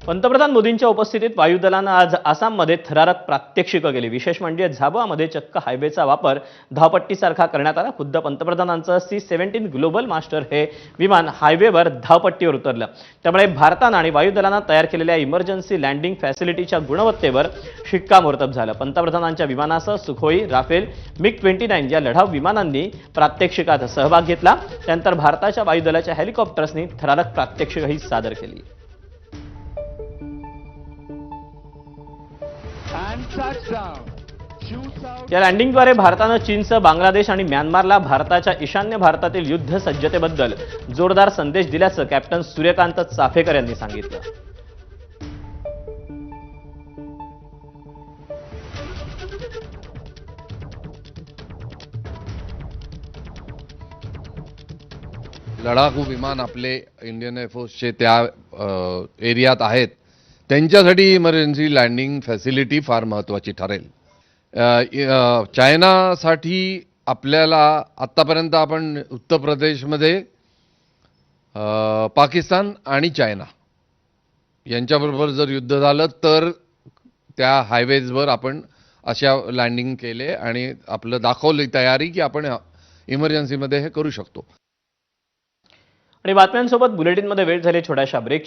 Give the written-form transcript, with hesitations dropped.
पंतप्रधान मोदींच्या उपस्थितीत वायुदलानं आज आसाममध्ये थरारक प्रात्यक्षिकं केली। विशेष म्हणजे झाबुआमध्ये चक्क हायवेचा वापर धावपट्टीसारखा करण्यात आला। खुद्द पंतप्रधानांचं C-17 ग्लोबल मास्टर हे विमान हायवेवर धावपट्टीवर उतरलं। त्यामुळे भारतानं आणि वायुदलानं तयार केलेल्या इमर्जन्सी लँडिंग फॅसिलिटीच्या गुणवत्तेवर शिक्कामोर्तब झालं। पंतप्रधानांच्या विमानासह सुखोई, राफेल, MiG-29 या लढाऊ विमानांनी प्रात्यक्षिकात सहभाग घेतला। त्यानंतर भारताच्या वायुदलाच्या हेलिकॉप्टर्सनी थरारक प्रात्यक्षिकही सादर केली। या लँडिंगद्वारे भारतानं चीनसह बांगलादेश आणि म्यानमारला भारताच्या ईशान्य भारतातील युद्ध सज्जतेबद्दल जोरदार संदेश दिल्याचं कॅप्टन सूर्यकांत चाफेकर यांनी सांगितलं। लढाऊ विमान आपले इंडियन एअरफोर्सचे त्या एरियात आहेत, त्यांच्यासाठी इमर्जन्सी लँडिंग फॅसिलिटी फार महत्त्वाची ठरेल। चायनासाठी आपल्याला आत्तापर्यंत आपण उत्तर प्रदेशमध्ये पाकिस्तान आणि चायना यांच्याबरोबर जर युद्ध झालं तर त्या हायवेजवर आपण अशा लँडिंग केले आणि आपलं दाखवली तयारी की आपण इमर्जन्सीमध्ये हे करू शकतो। आणि बातम्यांसोबत बुलेटिनमध्ये वेळ झाली छोट्याशा ब्रेक।